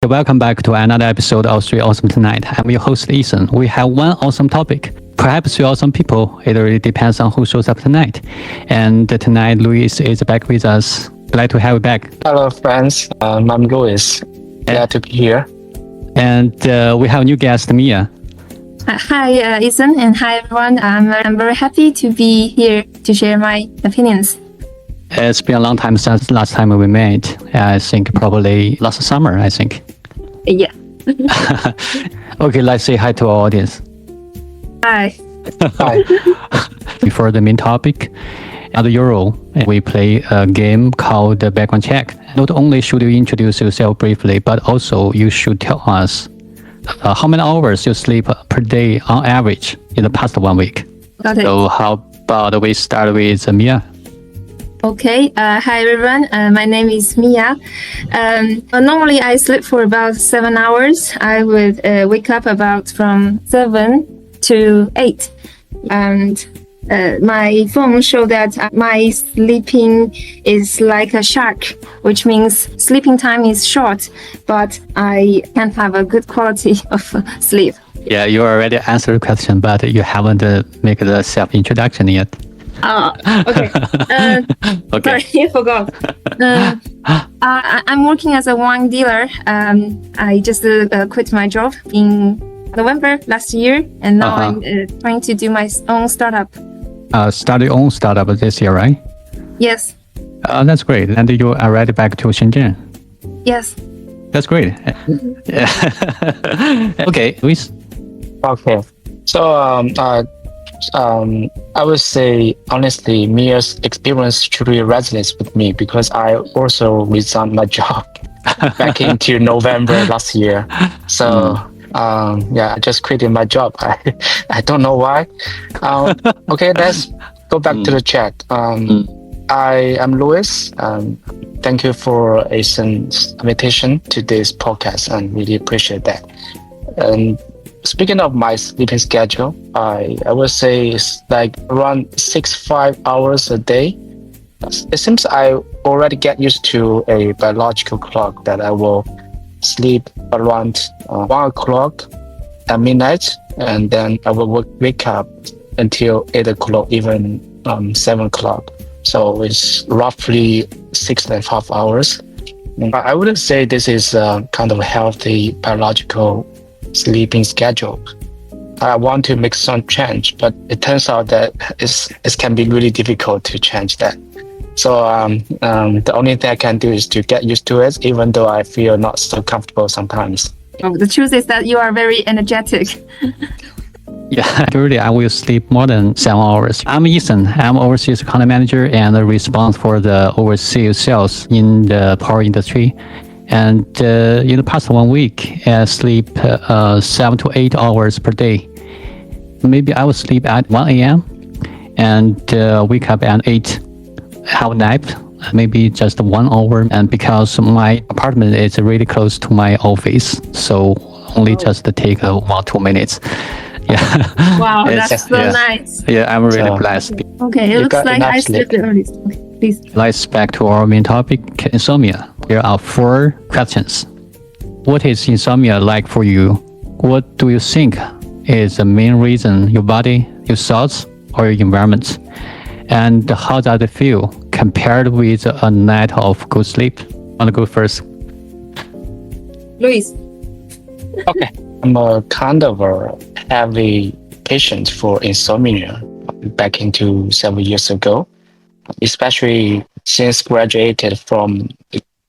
Welcome back to another episode of 3 Awesome Tonight. I'm your host, Ethan. We have one awesome topic. Perhaps 3 awesome people. It really depends on who shows up tonight. And tonight, Luis is back with us. Glad to have you back. Hello, friends. I'm Luis. Glad to be here. And we have a new guest, Mia. Hi, Ethan, and hi, everyone. I'm very happy to be here to share my opinions. It's been a long time since last time we met. I think probably last summer, I think. Yeah. Okay, let's say hi to our audience. Hi. Hi. Before the main topic, at Euro, we play a game called the Background Check. Not only should you introduce yourself briefly, but also you should tell us how many hours you sleep per day on average in the past 1 week. Got it. So how about we start with Mia? Okay. Hi, everyone. My name is Mia. Normally, I sleep for about 7 hours. I would wake up about from 7 to 8. And my phone showed that my sleeping is like a shark, which means sleeping time is short, but I can't have a good quality of sleep. Yeah, you already answered the question, but you haven't made the self-introduction yet. Oh, okay. Okay. Sorry, I forgot. I'm working as a wine dealer. I just quit my job in November last year, and now I'm trying to do my own startup. Start your own startup this year, right? Yes. That's great. And you are already back to Shenzhen. Yes. That's great. Okay, Luis. Okay. So, I would say, honestly, Mia's experience truly resonates with me because I also resigned my job back into November last year. So, I just quit my job. I don't know why. Okay, let's go back to the chat. I am Luis. Thank you for Ethan's invitation to this podcast and really appreciate that. And speaking of my sleeping schedule, I would say it's like around 5 hours a day. It seems I already get used to a biological clock that I will sleep around 1 o'clock at midnight, and then I will wake up until 8 o'clock, even 7 o'clock. So it's roughly 6.5 hours. But I wouldn't say this is kind of a healthy biological sleeping schedule. I want to make some change, but it turns out that it can be really difficult to change that. So the only thing I can do is to get used to it, even though I feel not so comfortable sometimes. Oh, the truth is that you are very energetic. Yeah, really, I will sleep more than 7 hours. I'm Ethan. I'm overseas account manager and responsible for the overseas sales in the power industry. And in the past 1 week, I sleep 7 to 8 hours per day. Maybe I will sleep at 1 a.m. and wake up at 8, have a nap, maybe just 1 hour. And because my apartment is really close to my office, so only just take 1-2 minutes. Yeah. Wow, that's so nice. Yeah, I'm really blessed. Okay, it looks like I slept early. Okay, please. Let's back to our main topic, insomnia. There are 4 questions. What is insomnia like for you? What do you think is the main reason? Your body, your thoughts, or your environment? And how does it feel compared with a night of good sleep? Want to go first? Luis. Okay. I'm a kind of a heavy patient for insomnia back into several years ago, especially since graduated from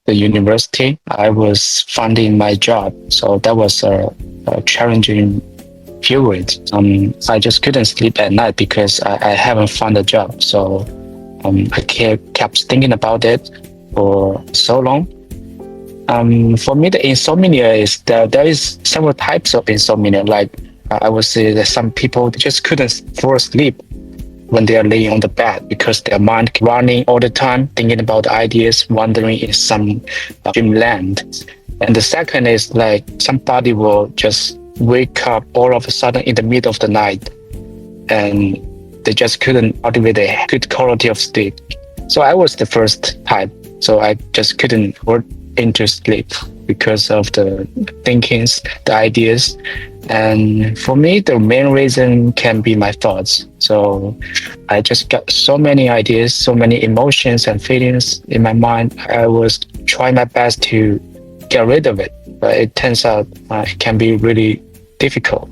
the university. I was finding my job, so that was a challenging period. I just couldn't sleep at night because I haven't found a job. So I kept thinking about it for so long. For me, the insomnia is that there is several types of insomnia. Like I would say that some people just couldn't fall asleep when they are laying on the bed because their mind running all the time, thinking about ideas, wandering in some dreamland. And the second is like somebody will just wake up all of a sudden in the middle of the night and they just couldn't cultivate a good quality of sleep. So I was the first type. So I just couldn't fall into sleep. because of the thinkings, the ideas. And for me, the main reason can be my thoughts. So I just got so many ideas, so many emotions and feelings in my mind. I was trying my best to get rid of it, but it turns out it can be really difficult.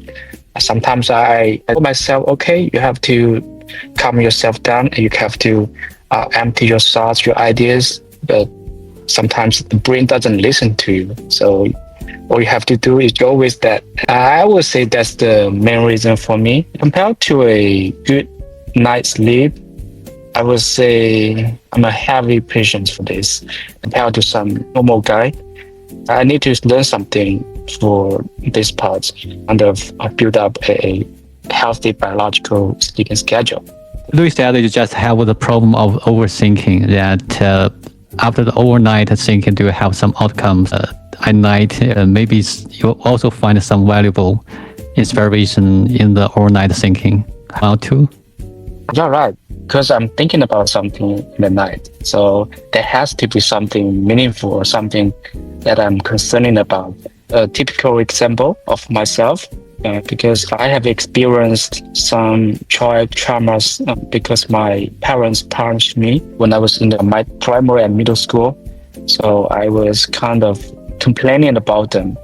Sometimes I tell myself, okay, you have to calm yourself down and you have to empty your thoughts, your ideas, but sometimes the brain doesn't listen to you. So all you have to do is go with that. I would say that's the main reason for me. Compared to a good night's sleep, I would say I'm a heavy patient for this. Compared to some normal guy, I need to learn something for this part and build up a healthy biological sleeping schedule. Louis said you just have the problem of overthinking, that after the overnight thinking, do you have some outcomes at night? Maybe you also find some valuable inspiration in the overnight thinking. How to? You're right, because I'm thinking about something in the night. So there has to be something meaningful or something that I'm concerning about. A typical example of myself, because I have experienced some child traumas because my parents punished me when I was in my primary and middle school. So I was kind of complaining about them.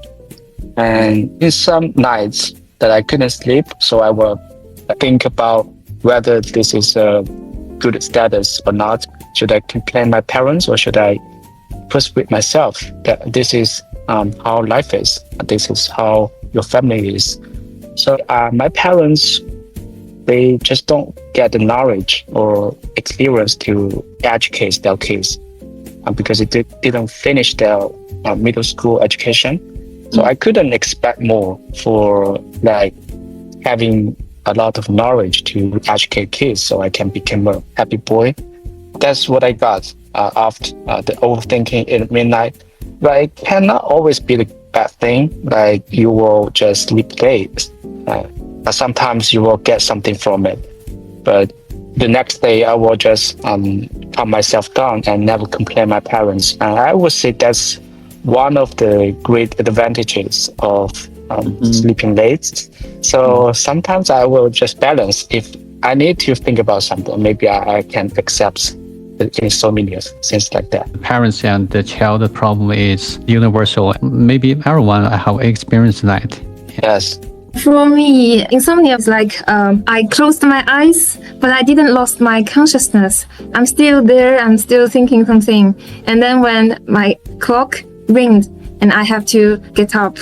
And in some nights that I couldn't sleep, so I will think about whether this is a good status or not. Should I complain my parents or should I persuade myself that this is how life is, this is how your family is. So my parents, they just don't get the knowledge or experience to educate their kids because they didn't finish their middle school education. So I couldn't expect more for like having a lot of knowledge to educate kids so I can become a happy boy. That's what I got after the overthinking in midnight. But it cannot always be the bad thing, like you will just sleep late. Sometimes you will get something from it. But the next day I will just calm myself down and never complain my parents. And I would say that's one of the great advantages of sleeping late. So sometimes I will just balance. If I need to think about something, maybe I can accept insomnia, things like that. Parents and the child problem is universal. Maybe everyone have experienced that. Yes. For me, insomnia is like I closed my eyes, but I didn't lost my consciousness. I'm still there, I'm still thinking something. And then when my clock rings and I have to get up,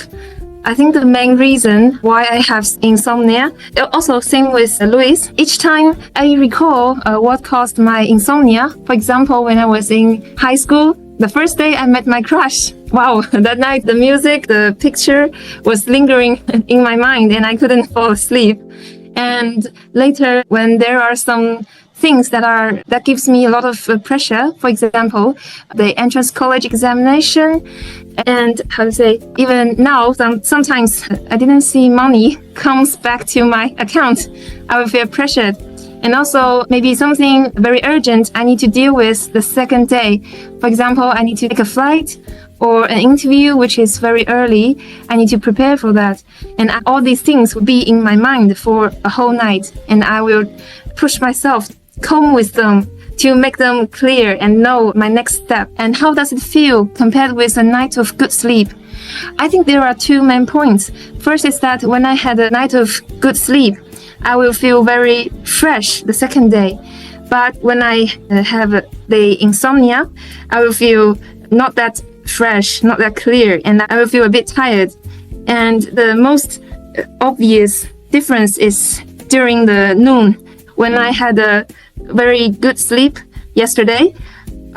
I think the main reason why I have insomnia, also same with Louis, each time I recall what caused my insomnia. For example, when I was in high school, the first day I met my crush. Wow, that night the music, the picture was lingering in my mind and I couldn't fall asleep. And later when there are some things that gives me a lot of pressure, for example, the entrance college examination, and even now sometimes I didn't see money comes back to my account, I will feel pressured. And also maybe something very urgent I need to deal with the second day. For example, I need to take a flight or an interview which is very early. I need to prepare for that. And all these things will be in my mind for a whole night. And I will push myself, calm with them to make them clear and know my next step. And how does it feel compared with a night of good sleep? I think there are two main points. First is that when I had a night of good sleep, I will feel very fresh the second day. But when I have the insomnia, I will feel not that fresh, not that clear, and I will feel a bit tired. And the most obvious difference is during the noon. When I had a very good sleep yesterday,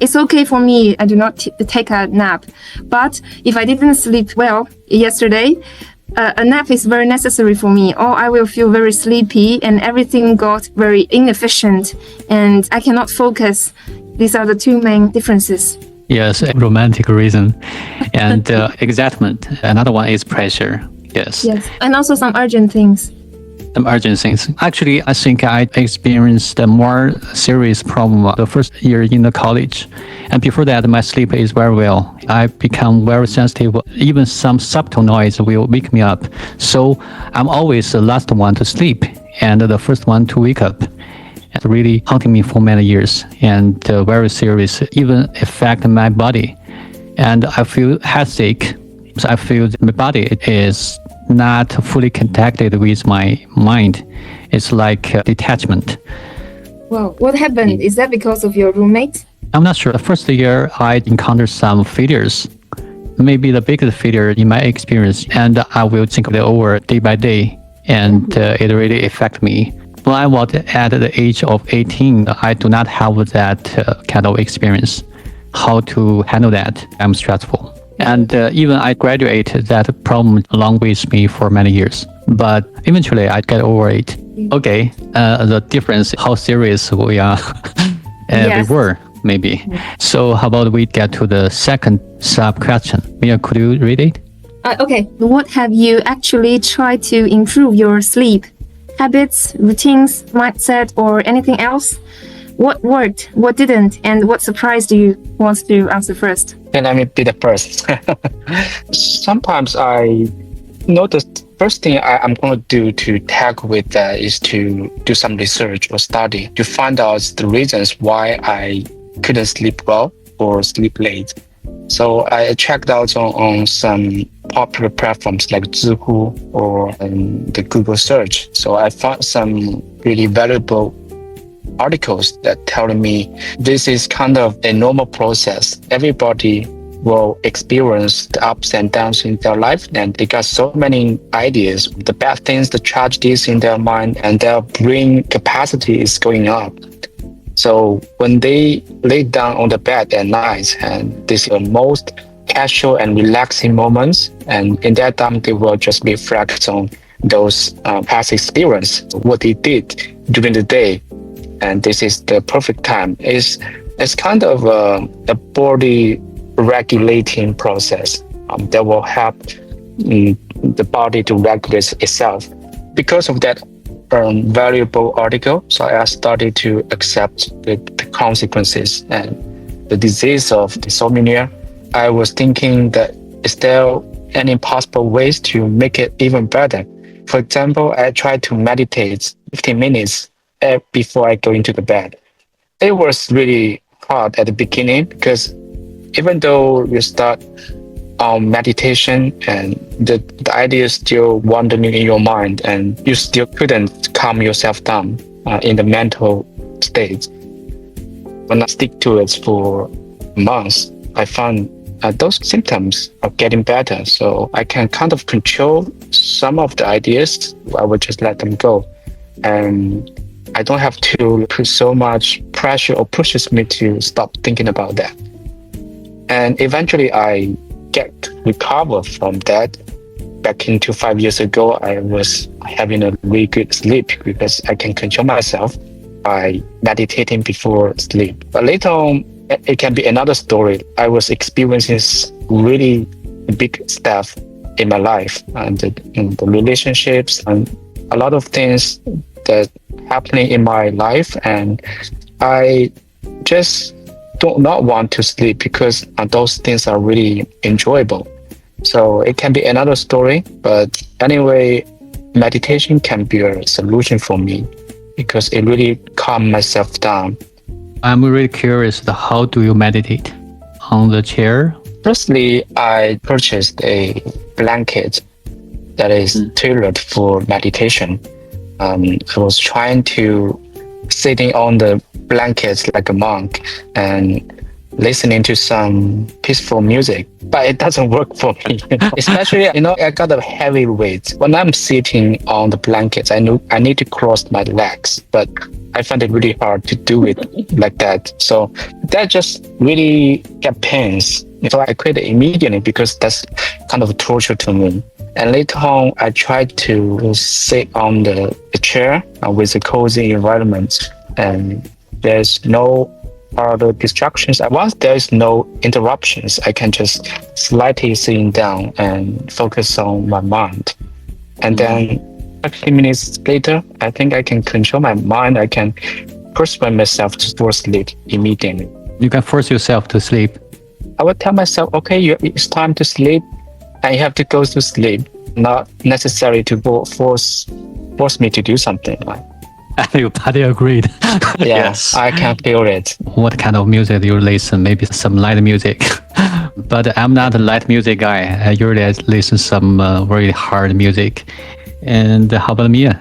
it's okay for me. I do not take a nap. But if I didn't sleep well yesterday, a nap is very necessary for me, or I will feel very sleepy and everything got very inefficient and I cannot focus. These are the two main differences. Yes, a romantic reason. And excitement. Another one is pressure. Yes. Yes, and also some urgent things. emergency things. Actually, I think I experienced a more serious problem the first year in the college. And before that, my sleep is very well. I become very sensitive. Even some subtle noise will wake me up. So I'm always the last one to sleep and the first one to wake up. It's really haunting me for many years and very serious, even affect my body. And I feel headache. I feel my body is not fully connected with my mind. It's like detachment. Well, what happened? Is that because of your roommate? I'm not sure. The first year, I encountered some failures, maybe the biggest failure in my experience, and I will think of it over day by day, and it really affected me. When I was at the age of 18, I do not have that kind of experience. How to handle that? I'm stressful. And even I graduated that problem along with me for many years. But eventually I get over it. Okay, the difference, how serious we are, we were, maybe. So how about we get to the second sub-question? Mia, could you read it? Okay, what have you actually tried to improve your sleep? Habits, routines, mindset, or anything else? What worked, what didn't, and what surprised you? Who wants to answer first? And let me be the first. Sometimes I noticed first thing I'm going to do to tackle with that is to do some research or study to find out the reasons why I couldn't sleep well or sleep late. So I checked out on some popular platforms like Zhihu or the Google search. So I found some really valuable articles that tell me this is kind of a normal process. Everybody will experience the ups and downs in their life, and they got so many ideas, the bad things, the tragedies in their mind, and their brain capacity is going up. So when they lay down on the bed at night, and this is the most casual and relaxing moments, and in that time they will just reflect on those past experience, what they did during the day. And this is the perfect time. It's kind of a body regulating process that will help the body to regulate itself. Because of that valuable article, so I started to accept the consequences and the disease of insomnia. I was thinking that is there any possible ways to make it even better? For example, I tried to meditate 15 minutes before I go into the bed. It was really hard at the beginning because even though you start meditation and the idea is still wandering in your mind and you still couldn't calm yourself down in the mental state. When I stick to it for months, I found those symptoms are getting better. So I can kind of control some of the ideas. I would just let them go. And I don't have to put so much pressure or pushes me to stop thinking about that. And eventually I get recovered from that. Back into 5 years ago, I was having a really good sleep because I can control myself by meditating before sleep. But later on, it can be another story. I was experiencing really big stuff in my life and the relationships and a lot of things that happening in my life, and I just do not want to sleep because those things are really enjoyable. So it can be another story, but anyway, meditation can be a solution for me because it really calms myself down. I'm really curious, how do you meditate? On the chair? Firstly, I purchased a blanket that is tailored for meditation. I was trying to sitting on the blankets like a monk and listening to some peaceful music, but it doesn't work for me. Especially, I got a heavy weight. When I'm sitting on the blankets, I need to cross my legs, but I find it really hard to do it like that. So that just really get pains. So I quit it immediately because that's kind of torture to me. And later on, I tried to sit on the chair with a cozy environment, and there's no other distractions. Once there's no interruptions, I can just slightly sitting down and focus on my mind. And then a few minutes later, I think I can control my mind. I can persuade myself to fall asleep immediately. You can force yourself to sleep. I would tell myself, okay, it's time to sleep, and you have to go to sleep. Not necessary to force me to do something. I agreed. Yeah, I can feel it. What kind of music do you listen? Maybe some light music. But I'm not a light music guy. I usually listen some very hard music. And how about Mia?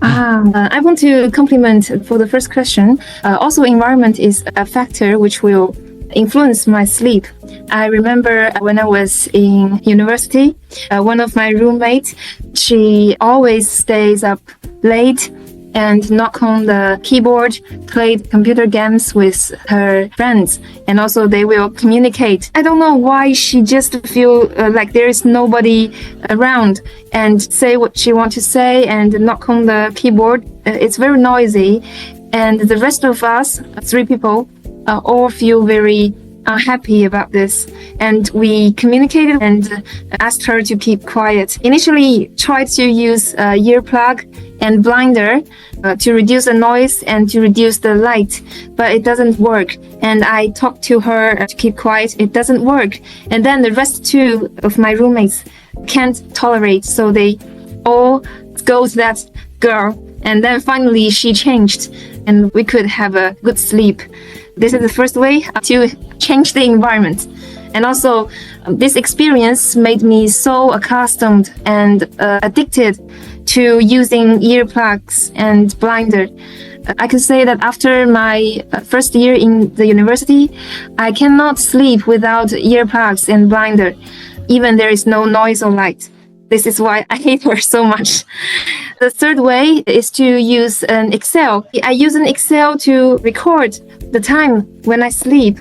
I want to compliment for the first question. Also, environment is a factor which will influence my sleep. I remember when I was in university, one of my roommates, she always stays up late and knock on the keyboard, played computer games with her friends, and also they will communicate. I don't know why she just feel like there is nobody around and say what she want to say and knock on the keyboard. It's very noisy, and the rest of us, 3 people, all feel very unhappy about this, and we communicated and asked her to keep quiet. Initially tried to use earplug and blinder to reduce the noise and to reduce the light, but it doesn't work. And I talked to her to keep quiet, it doesn't work. And then the rest 2 of my roommates can't tolerate, so they all go to that girl, and then finally she changed and we could have a good sleep. This is the first way to change the environment. And also, this experience made me so accustomed and addicted to using earplugs and blinder. I could say that after my first year in the university, I cannot sleep without earplugs and blinder, even there is no noise or light. This is why I hate her so much. The third way is to use an Excel. I use an Excel to record the time when I sleep.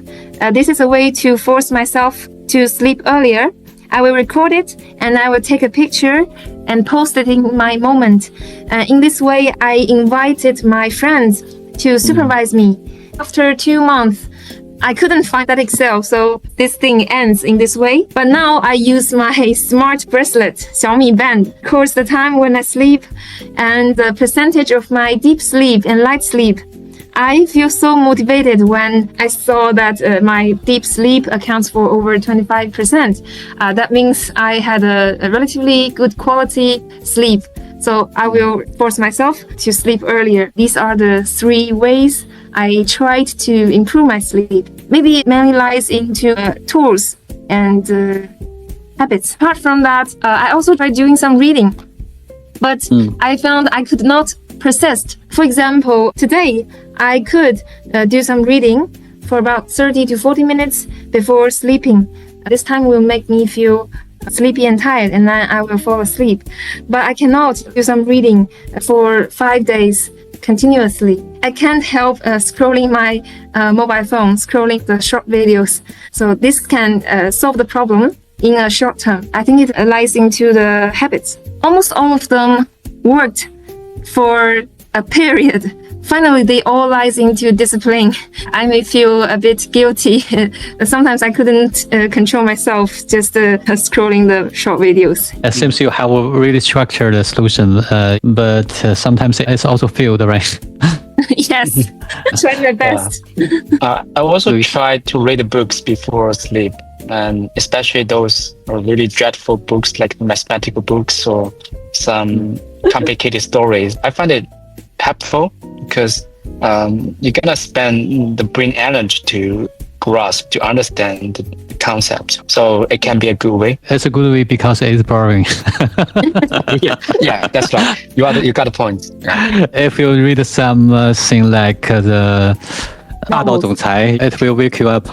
This is a way to force myself to sleep earlier. I will record it and I will take a picture and post it in my moment. In this way, I invited my friends to supervise me. After 2 months, I couldn't find that Excel, so this thing ends in this way. But now I use my smart bracelet, Xiaomi band, records the time when I sleep and the percentage of my deep sleep and light sleep. I feel so motivated when I saw that my deep sleep accounts for over 25%. That means I had a relatively good quality sleep. So I will force myself to sleep earlier. These are the 3 ways I tried to improve my sleep. Maybe it mainly lies into tools and habits. Apart from that, I also tried doing some reading, but I found I could not persist. For example, today I could do some reading for about 30 to 40 minutes before sleeping. This time will make me feel sleepy and tired, and then I will fall asleep. But I cannot do some reading for 5 days continuously. I can't help scrolling my mobile phone, scrolling the short videos. So this can solve the problem in a short term. I think it lies into the habits. Almost all of them worked for a period. Finally, they all lies into discipline. I may feel a bit guilty. Sometimes I couldn't control myself just scrolling the short videos. It seems you have a really structured solution, but sometimes it's also failed, right? Yes, I tried my best. I also tried to read books before sleep, and especially those really dreadful books like mathematical books or some complicated stories. I find it helpful because you're gonna spend the brain energy to grasp, to understand the concept. So it can be a good way. It's a good way because it's boring. yeah, that's right. You got a point. Yeah. If you read something like the 霸道总裁, it will wake you up.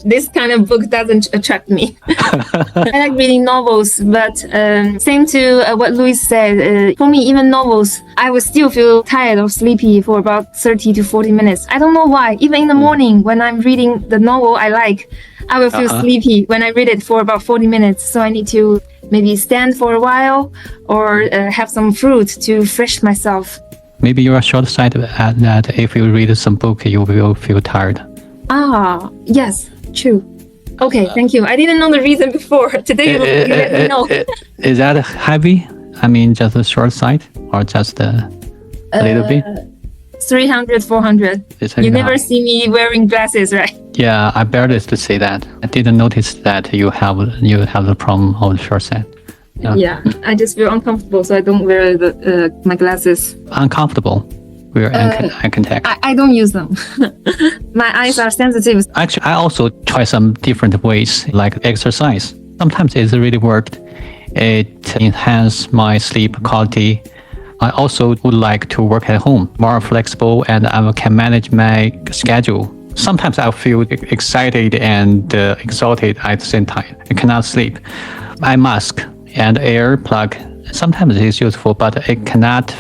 This kind of book doesn't attract me. I like reading novels, but same to what Louis said. For me, even novels, I would still feel tired or sleepy for about 30 to 40 minutes. I don't know why. Even in the morning, when I'm reading the novel I like, I will feel sleepy when I read it for about 40 minutes. So I need to maybe stand for a while or have some fruit to refresh myself. Maybe you are short-sighted at that if you read some book, you will feel tired. Yes, true. Okay, thank you. I didn't know the reason before. Today you let me know. Is that heavy? I mean, just the short side or just a little bit? 300, 400. You never see me wearing glasses, right? Yeah, I barely to say that. I didn't notice that you have the problem of the short side. Yeah, I just feel uncomfortable, so I don't wear my glasses. Uncomfortable. Wear eye contact. I don't use them. My eyes are sensitive. Actually, I also try some different ways, like exercise. Sometimes it's really worked. It enhances my sleep quality. I also would like to work at home, more flexible, and I can manage my schedule. Sometimes I feel excited and exhausted at the same time. I cannot sleep. Eye mask and air plug, sometimes it is useful, but it cannot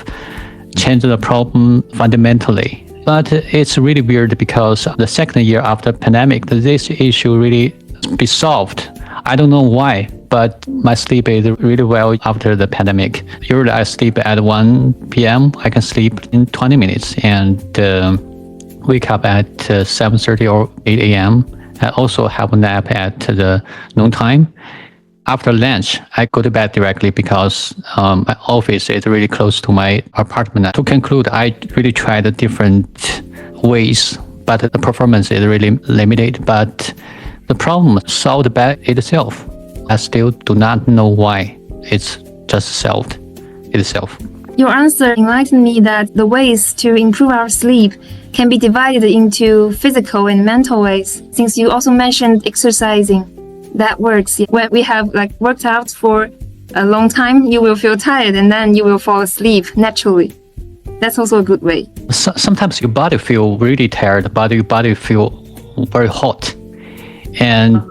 change the problem fundamentally. But it's really weird because the second year after pandemic, this issue really be solved. I don't know why, but my sleep is really well after the pandemic. Usually I sleep at 1 p.m. I can sleep in 20 minutes and wake up at 7:30 or 8 a.m. I also have a nap at the noontime. After lunch, I go to bed directly because my office is really close to my apartment. To conclude, I really tried different ways, but the performance is really limited. But the problem solved by itself. I still do not know why it's just solved itself. Your answer enlightened me that the ways to improve our sleep can be divided into physical and mental ways, since you also mentioned exercising. That works. When we have worked out for a long time, you will feel tired and then you will fall asleep naturally. That's also a good way. Sometimes your body feel really tired, but your body feel very hot and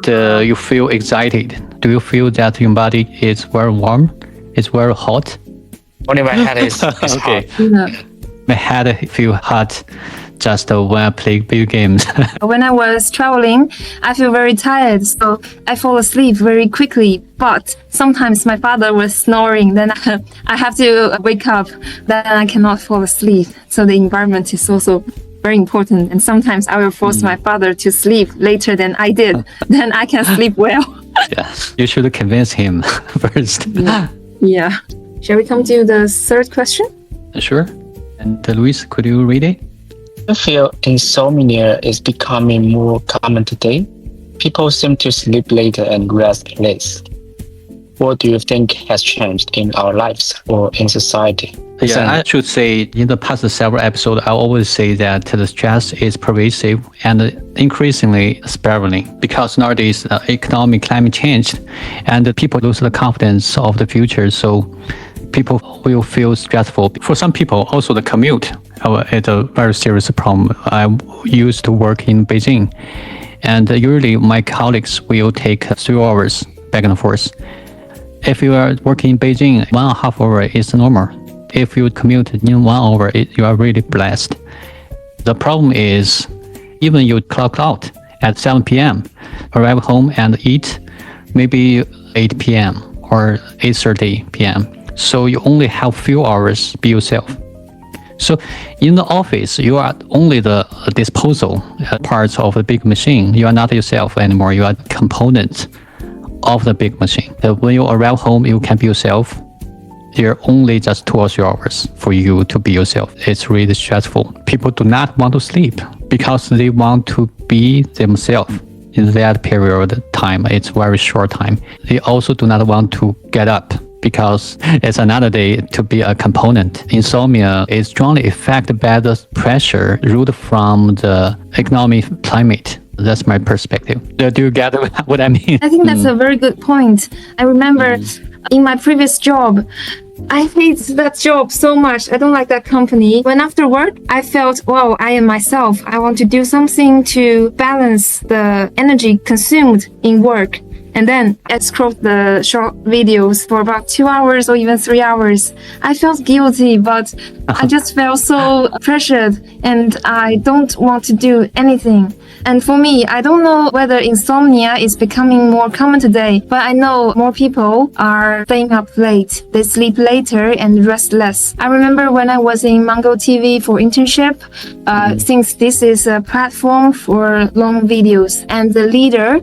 you feel excited. Do you feel that your body is very warm? It's very hot? Only my head is okay. hot. Yeah. My head feel hot just when I play video games. When I was traveling, I feel very tired, so I fall asleep very quickly. But sometimes my father was snoring, then I have to wake up, then I cannot fall asleep. So the environment is also very important. And sometimes I will force my father to sleep later than I did. Then I can sleep well. Yeah, you should convince him first. Yeah. Shall we come to the third question? Sure. And Luis, could you read it? I feel insomnia is becoming more common today. People seem to sleep later and rest less. What do you think has changed in our lives or in society? Yeah, I should say in the past several episodes, I always say that the stress is pervasive and increasingly spiraling because nowadays economic climate changed and people lose the confidence of the future. So people will feel stressful. For some people, also the commute is a very serious problem. I used to work in Beijing, and usually my colleagues will take 3 hours back and forth. If you are working in Beijing, 1.5 hours is normal. If you commute in 1 hour, you are really blessed. The problem is, even you clock out at 7 p.m., arrive home and eat maybe 8 p.m. or 8:30 p.m. So you only have few hours be yourself. So in the office, you are only the disposal parts of the big machine. You are not yourself anymore. You are components of the big machine. When you arrive home, you can be yourself. There are only just 2 or 3 hours for you to be yourself. It's really stressful. People do not want to sleep because they want to be themselves in that period of time. It's very short time. They also do not want to get up because it's another day to be a component. Insomnia is strongly affected by the pressure rooted from the economic climate. That's my perspective. Do you get what I mean? I think that's a very good point. I remember in my previous job, I hate that job so much. I don't like that company. When after work, I felt, wow, I am myself. I want to do something to balance the energy consumed in work. And then I scrolled the short videos for about 2 hours or even 3 hours. I felt guilty, but I just felt so pressured and I don't want to do anything. And for me, I don't know whether insomnia is becoming more common today, but I know more people are staying up late. They sleep later and rest less. I remember when I was in Mango TV for internship, since this is a platform for long videos, and the leader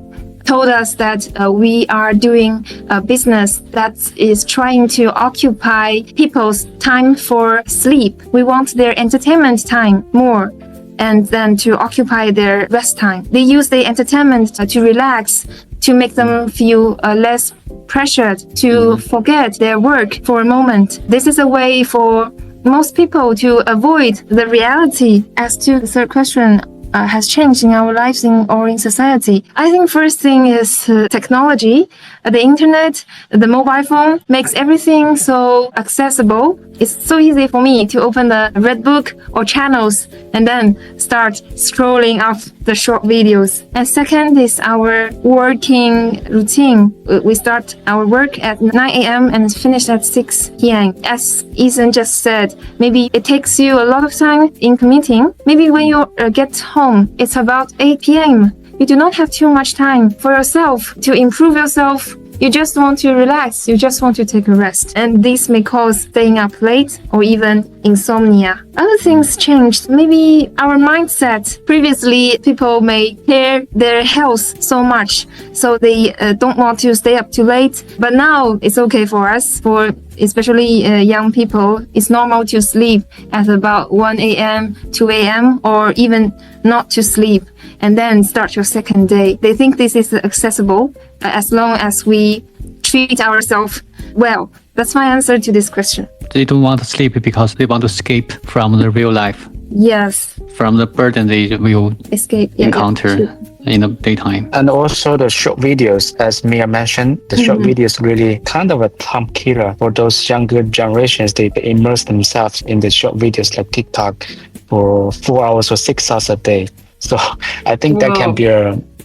told us that we are doing a business that is trying to occupy people's time for sleep. We want their entertainment time more, and then to occupy their rest time. They use the entertainment to relax, to make them feel less pressured, to forget their work for a moment. This is a way for most people to avoid the reality. As to the third question, has changed in our lives or in society. I think first thing is technology. The internet, the mobile phone makes everything so accessible. It's so easy for me to open the Red Book or channels and then start scrolling up the short videos. And second is our working routine. We start our work at 9 a.m. and finish at 6 p.m. As Ethan just said, maybe it takes you a lot of time in commuting. Maybe when you get home, it's about 8 p.m. You do not have too much time for yourself to improve yourself. You just want to relax. You just want to take a rest. And this may cause staying up late or even insomnia. Other things changed. Maybe our mindset. Previously, people may care their health so much, so they don't want to stay up too late. But now it's okay for us, for especially young people. It's normal to sleep at about 1 a.m., 2 a.m., or even not to sleep, and then start your second day. They think this is accessible as long as we treat ourselves well. That's my answer to this question. They don't want to sleep because they want to escape from the real life, Yes, from the burden they will escape. encounter in the daytime. And also the short videos, as Mia mentioned, the short videos really kind of a time killer for those younger generations. They immerse themselves in the short videos like TikTok for 4 hours or 6 hours a day. So I think that can be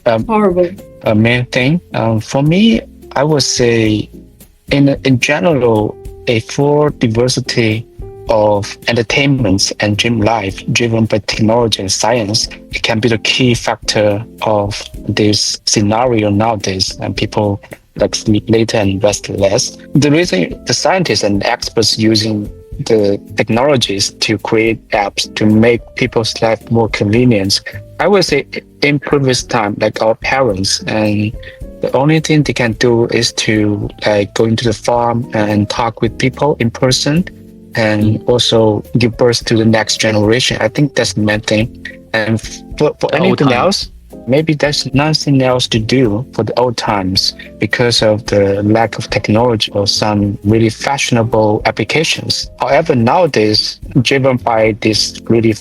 Horrible. a main thing. For me, I would say in general, a full diversity of entertainments and dream life driven by technology and science, it can be the key factor of this scenario nowadays, and people like sleep later and rest less. The reason the scientists and experts using the technologies to create apps to make people's life more convenient, I would say in previous time, like our parents, and the only thing they can do is to go into the farm and talk with people in person, and also give birth to the next generation. I think that's the main thing. And for anything else, maybe there's nothing else to do for the old times because of the lack of technology or some really fashionable applications. However, nowadays, driven by these really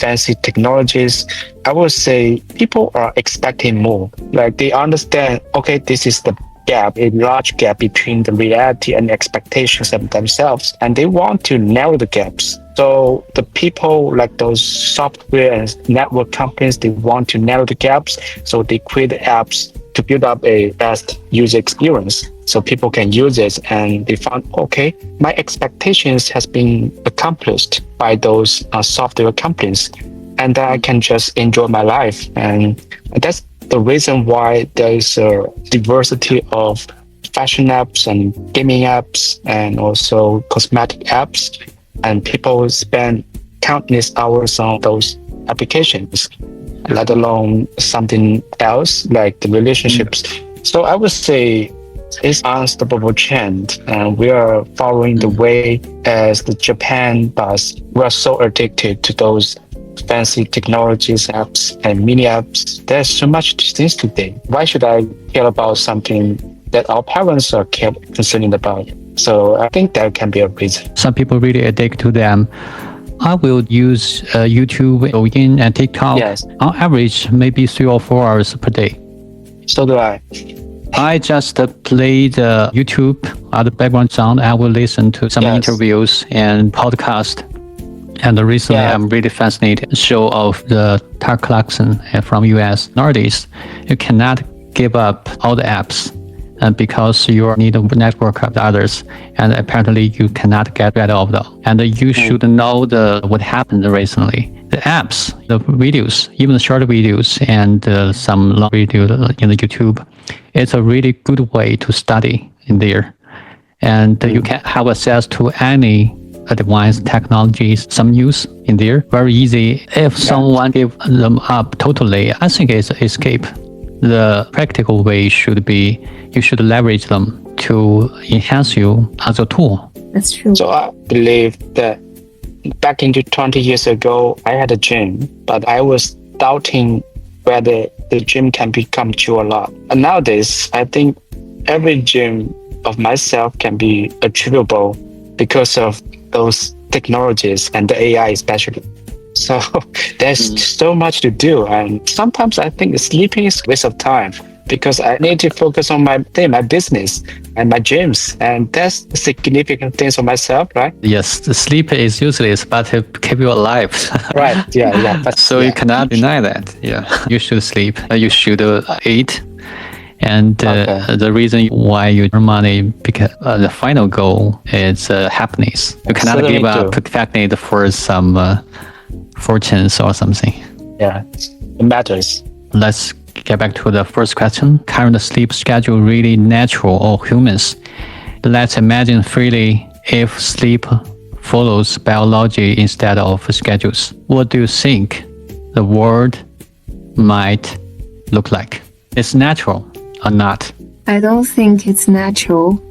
fancy technologies, I would say people are expecting more. Like they understand, okay, this is the gap, a large gap between the reality and expectations of themselves, and they want to narrow the gaps. So the people like those software and network companies, they want to narrow the gaps, so they create apps to build up a best user experience so people can use it, and they found, okay, my expectations has been accomplished by those software companies, and I can just enjoy my life. And that's the reason why there is a diversity of fashion apps and gaming apps and also cosmetic apps, and people spend countless hours on those applications, let alone something else like the relationships. So I would say it's an unstoppable trend, and we are following the way as the Japan does. We are so addicted to those fancy technologies, apps, and mini apps. There's so much things today. Why should I care about something that our parents are concerned about? So I think that can be a reason. Some people really addict to them. I will use YouTube, Douyin, and TikTok. Yes. On average, maybe 3 or 4 hours per day. So do I. I just play the YouTube as the background sound. I will listen to some interviews and podcast. And recently, I'm really fascinated show of the Tucker Clarkson from US. Nowadays, you cannot give up all the apps because you need a network of others, and apparently you cannot get rid of them. And you should know what happened recently. The apps, the videos, even the short videos and some long video in the YouTube, it's a really good way to study in there. And you can have access to any advanced technologies, some news in there, very easy. If someone give them up totally, I think it's escape. the practical way should be you should leverage them to enhance you as a tool. That's true. So I believe that back into 20 years ago, I had a gym, but I was doubting whether the gym can become true or not. And nowadays, I think every gym of myself can be achievable because of those technologies and the AI especially. So there's so much to do. And sometimes I think sleeping is a waste of time because I need to focus on my business and my gyms. And that's significant things for myself, right? Yes, the sleep is useless, but to keep you alive. Right. Yeah. But, So you cannot deny that. Yeah, you should sleep. You should eat. And the reason why you earn money, because the final goal is happiness. You cannot Certainly give up happiness for some fortunes or something. Yeah, it matters. Let's get back to the first question. Current sleep schedule really natural or humans? Let's imagine freely if sleep follows biology instead of schedules. What do you think the world might look like? It's natural or not? I don't think it's natural.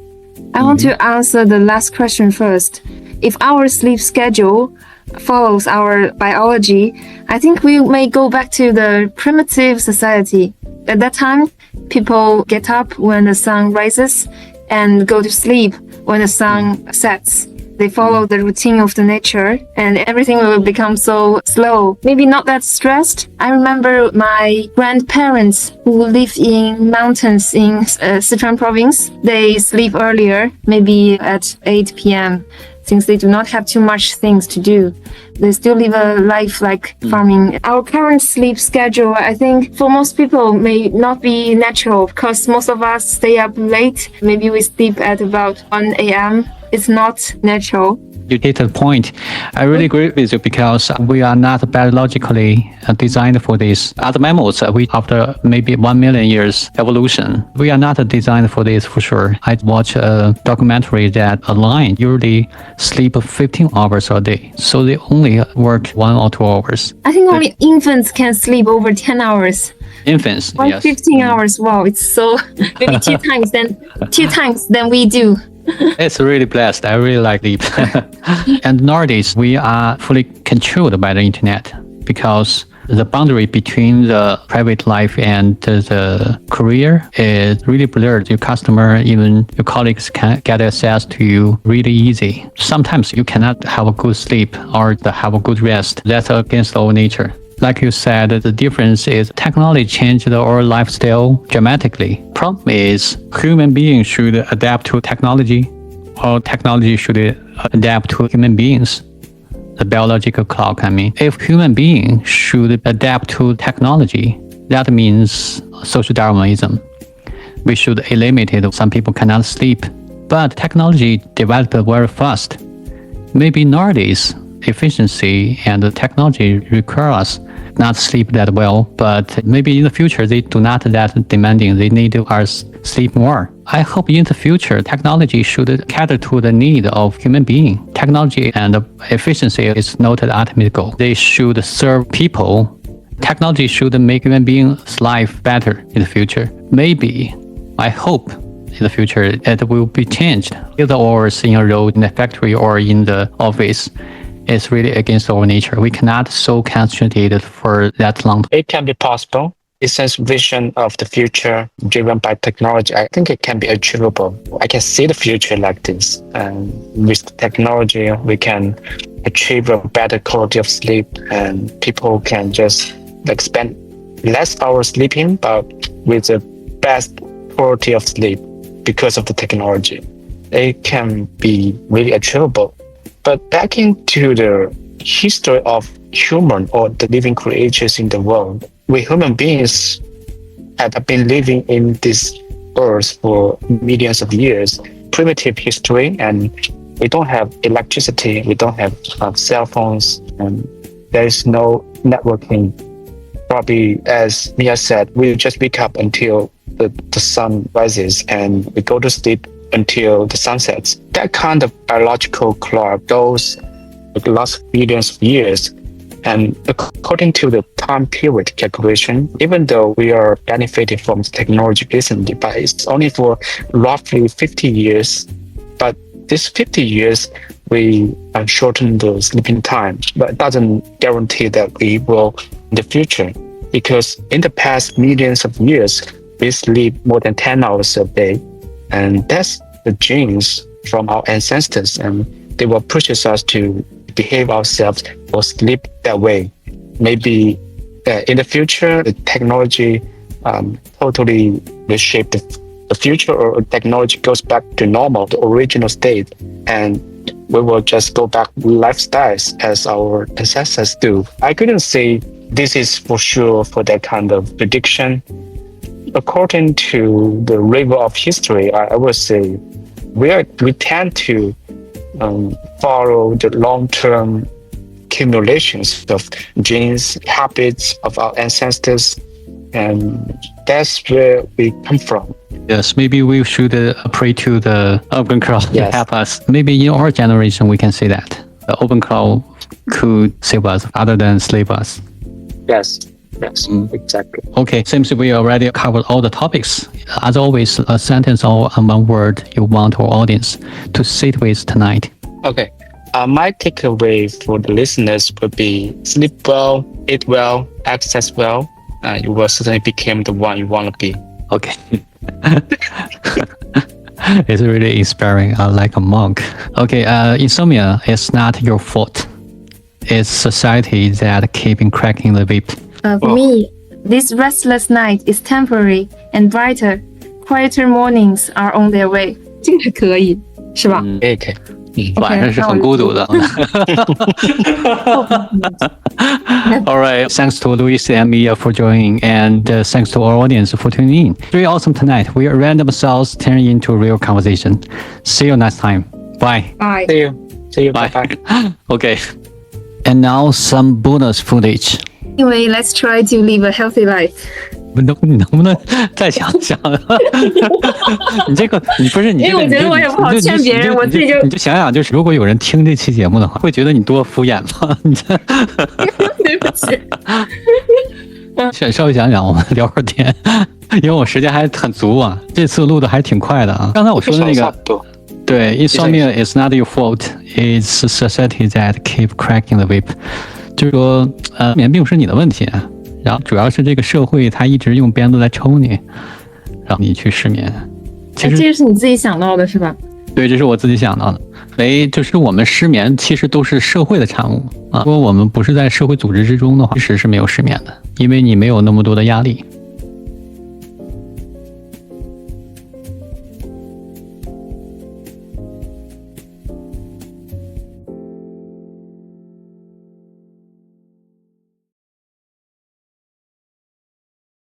I want to answer the last question first. If our sleep schedule follows our biology, I think we may go back to the primitive society. At that time, people get up when the sun rises and go to sleep when the sun sets. They follow the routine of the nature and everything will become so slow. Maybe not that stressed. I remember my grandparents who live in mountains in Sichuan province. They sleep earlier, maybe at 8 p.m. since they do not have too much things to do. They still live a life like farming. Our current sleep schedule, I think for most people may not be natural because most of us stay up late. Maybe we sleep at about 1 a.m. It's not natural. You hit the point. I really agree with you because we are not biologically designed for this. Other mammals, after maybe 1 million years evolution, we are not designed for this for sure. I watched a documentary that a lion usually sleep 15 hours a day. So they only work 1 or 2 hours. I think only infants can sleep over 10 hours. Infants, yes. 15 hours. Wow, it's so maybe two times than we do. It's really blessed. I really like sleep. And nowadays, we are fully controlled by the internet because the boundary between the private life and the career is really blurred. Your customer, even your colleagues can get access to you really easy. Sometimes you cannot have a good sleep or have a good rest. That's against our nature. Like you said, the difference is technology changed our lifestyle dramatically. Problem is human beings should adapt to technology or technology should adapt to human beings. The biological clock, I mean. If human beings should adapt to technology, that means social Darwinism. We should eliminate it. Some people cannot sleep. But technology developed very fast. Maybe nowadays, efficiency and technology require us not sleep that well, but maybe in the future they do not that demanding. They need us sleep more. I hope in the future technology should cater to the need of human being. Technology and efficiency is not the ultimate goal. They should serve people. Technology should make human beings' life better in the future. Maybe, I hope in the future it will be changed. Either hours in a row in the factory or in the office is really against our nature. We cannot so concentrated for that long. It can be possible. This vision of the future driven by technology, I think it can be achievable. I can see the future like this. And with technology, we can achieve a better quality of sleep and people can just spend less hours sleeping, but with the best quality of sleep because of the technology. It can be really achievable. But back into the history of human or the living creatures in the world, we human beings have been living in this earth for millions of years, primitive history, and we don't have electricity, we don't have cell phones, and there is no networking. Probably, as Mia said, we just wake up until the sun rises and we go to sleep until the sun sets. That kind of biological clock goes lots of billions of years. And according to the time period calculation, even though we are benefiting from the technology recently, but it's only for roughly 50 years. But this 50 years, we shorten the sleeping time, but it doesn't guarantee that we will in the future. Because in the past millions of years, we sleep more than 10 hours a day. And that's the genes from our ancestors, and they will push us to behave ourselves or sleep that way. Maybe in the future, the technology totally reshape the future, or technology goes back to normal, the original state, and we will just go back lifestyles as our ancestors do. I couldn't say this is for sure for that kind of prediction. According to the river of history, I would say we tend to follow the long-term accumulations of genes, habits of our ancestors, and that's where we come from. Yes, maybe we should pray to the open cloud to help us. Maybe in our generation we can say that the open cloud could save us other than slave us. Yes, exactly. Okay, seems we already covered all the topics. As always, a sentence or one word you want our audience to sit with tonight. Okay. My takeaway for the listeners would be sleep well, eat well, exercise well. You will certainly become the one you want to be. Okay. It's really inspiring, like a monk. Okay, insomnia is not your fault. It's society that keeping cracking the whip. For me, this restless night is temporary and brighter. Quieter mornings are on their way. 这个可以，是吧？可以。晚上是很孤独的。All right, thanks to Luis and Mia for joining, and thanks to our audience for tuning in. Very awesome tonight. We are random thoughts turning into real conversation. See you next time. Bye. Bye. See you. Bye. Okay. And now some bonus footage. Anyway, let's try to live a healthy life. 你能不能再想想？你这个，你不是你这个，因为我觉得我也不好劝别人，我自己就你就想想，就是如果有人听这期节目的话，会觉得你多敷衍吗？你这，对不起。稍微想想，我们聊会儿天，因为我时间还很足啊，这次录的还挺快的啊。刚才我说的那个，对 ，Insomnia is not your fault, it's society that keep cracking the whip。就是说，眠并不是你的问题。然后主要是这个社会它一直用鞭子来抽你，让你去失眠。其实这是你自己想到的是吧？对，这是我自己想到的。就是我们失眠其实都是社会的产物啊。如果我们不是在社会组织之中的话，其实是没有失眠的，因为你没有那么多的压力。